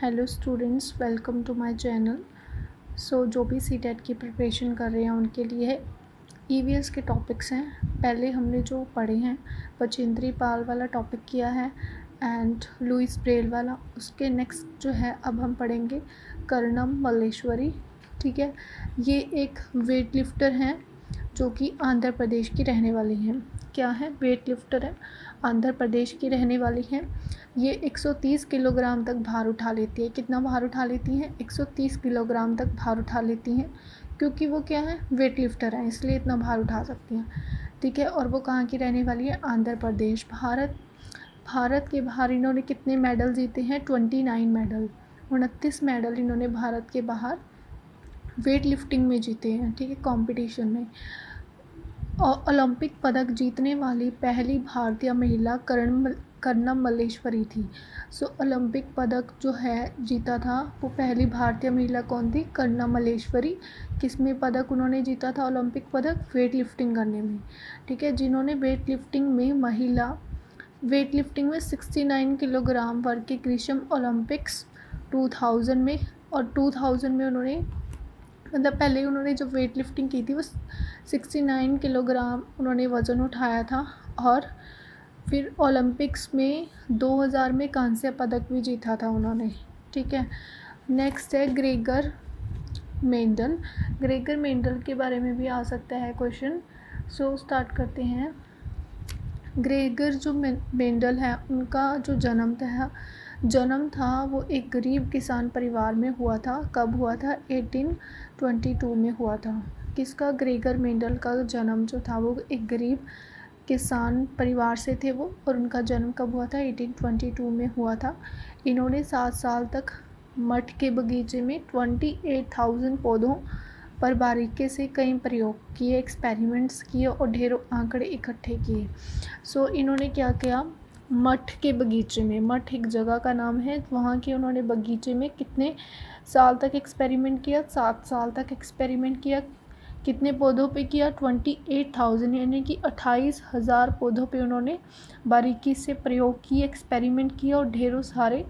Hello students, welcome to my channel. So जो भी CTET की प्रिपरेशन कर रहे हैं उनके लिए ईवीएस के टॉपिक्स हैं। पहले हमने जो पढ़े हैं बचेंद्री पाल वाला टॉपिक किया है एंड लुइस ब्रेल वाला। उसके नेक्स्ट जो है अब हम पढ़ेंगे कर्णम मल्लेश्वरी। ठीक है, ये एक वेट लिफ्टर हैं जो कि आंध्र प्रदेश की रहने वाली हैं। क्या है? वेट लिफ्टर है, आंध्र प्रदेश की रहने वाली हैं। ये 130 किलोग्राम तक भार उठा लेती है। कितना भार उठा लेती हैं? 130 किलोग्राम तक भार उठा लेती हैं, क्योंकि वो क्या है, वेट लिफ्टर हैं, इसलिए इतना भार उठा सकती हैं। ठीक है, और वो कहाँ की रहने वाली है? आंध्र प्रदेश। भारत के बाहर इन्होंने कितने मेडल जीते हैं? 29 मेडल, 29 मेडल इन्होंने भारत के बाहर वेट लिफ्टिंग में जीते हैं। ठीक है, कंपटीशन में। और ओलंपिक पदक जीतने वाली पहली भारतीय महिला कर्णम मल्लेश्वरी थी। सो ओलंपिक पदक जो है जीता था वो पहली भारतीय महिला कौन थी? कर्णम मल्लेश्वरी। किसमें पदक उन्होंने जीता था? ओलंपिक पदक वेट लिफ्टिंग करने में। ठीक है, जिन्होंने वेट लिफ्टिंग में 69 किलोग्राम वर्ग के ग्रीष्म ओलंपिक्स 2000 में और 2000 में उन्होंने पहले उन्होंने जब वेट लिफ्टिंग की थी वो 69 किलोग्राम उन्होंने वज़न उठाया था, और फिर ओलंपिक्स में 2000 में कांस्य पदक भी जीता था उन्होंने। ठीक है, नेक्स्ट है ग्रेगर मेंडल के बारे में भी आ सकता है क्वेश्चन। सो स्टार्ट करते हैं। ग्रेगर जो मेंडल है उनका जो जन्म था वो एक गरीब किसान परिवार में हुआ था। कब हुआ था? 1822 में हुआ था। किसका? ग्रेगर मेंडल का जन्म जो था वो एक गरीब किसान परिवार से थे वो, और उनका जन्म कब हुआ था? 1822 में हुआ था। इन्होंने 7 साल तक मठ के बगीचे में 28,000 पौधों पर बारीकी से कई प्रयोग किए, एक्सपेरिमेंट्स किए और ढेरों आंकड़े इकट्ठे किए। सो इन्होंने क्या किया? मठ के बगीचे में, मठ एक जगह का नाम है, वहाँ के उन्होंने बगीचे में कितने साल तक एक्सपेरिमेंट किया? 7 साल तक एक्सपेरिमेंट किया। कितने पौधों पे किया? 28,000 यानी कि 28,000 पौधों पे उन्होंने बारीकी से प्रयोग किए, एक्सपेरिमेंट किया और ढेरों सारे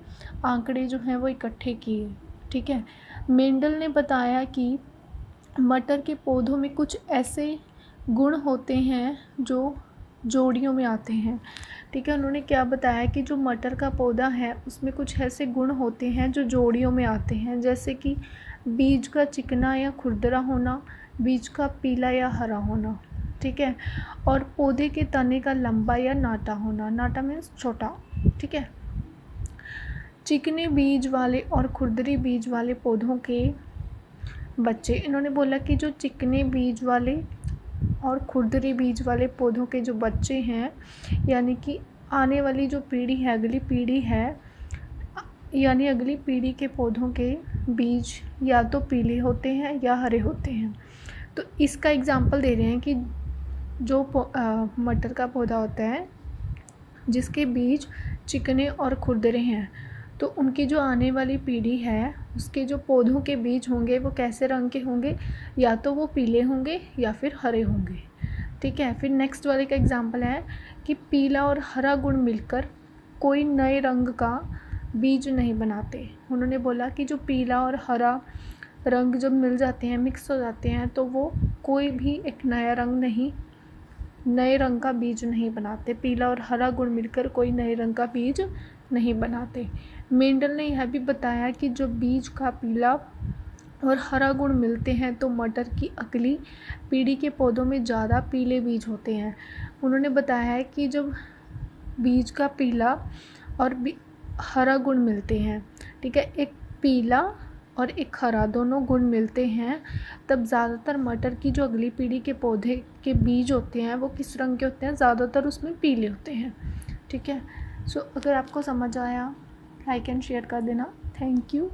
आंकड़े जो हैं वो इकट्ठे किए। ठीक है, मेंडल ने बताया कि मटर के पौधों में कुछ ऐसे गुण होते हैं जो जोड़ियों में आते हैं। ठीक है, उन्होंने क्या बताया कि जो मटर का पौधा है उसमें कुछ ऐसे गुण होते हैं जो जोड़ियों में आते हैं, जैसे कि बीज का चिकना या खुरदरा होना, बीज का पीला या हरा होना। ठीक है, और पौधे के तने का लंबा या नाटा होना। नाटा मीन्स छोटा। ठीक है, चिकने बीज वाले और खुरदरी बीज वाले पौधों के बच्चे, इन्होंने बोला कि जो चिकने बीज वाले और खुरदरी बीज वाले पौधों के जो बच्चे हैं, यानी कि आने वाली जो पीढ़ी है, अगली पीढ़ी है, यानी अगली पीढ़ी के पौधों के बीज या तो पीले होते हैं या हरे होते हैं। तो इसका एग्जांपल दे रहे हैं कि जो मटर का पौधा होता है जिसके बीज चिकने और खुरदरे हैं, तो उनकी जो आने वाली पीढ़ी है उसके जो पौधों के बीज होंगे वो कैसे रंग के होंगे? या तो वो पीले होंगे या फिर हरे होंगे। ठीक है, फिर नेक्स्ट वाले का एग्जांपल है कि पीला और हरा गुण मिलकर कोई नए रंग का बीज नहीं बनाते। उन्होंने बोला कि जो पीला और हरा रंग जब मिल जाते हैं, मिक्स हो जाते हैं, तो वो कोई भी एक नए रंग का बीज नहीं बनाते। पीला और हरा गुण मिलकर कोई नए रंग का बीज नहीं बनाते। मेंडल ने यह भी बताया कि जो बीज का पीला और हरा गुण मिलते हैं तो मटर की अगली पीढ़ी के पौधों में ज़्यादा पीले बीज होते हैं। उन्होंने बताया है कि जब बीज का पीला और हरा गुण मिलते हैं, ठीक है, एक पीला और एक हरा दोनों गुण मिलते हैं, तब ज़्यादातर मटर की जो अगली पीढ़ी के पौधे के बीज होते हैं वो किस रंग के होते हैं? ज़्यादातर उसमें पीले होते हैं। ठीक है, सो अगर आपको समझ आया लाइक एंड शेयर कर देना। Thank you.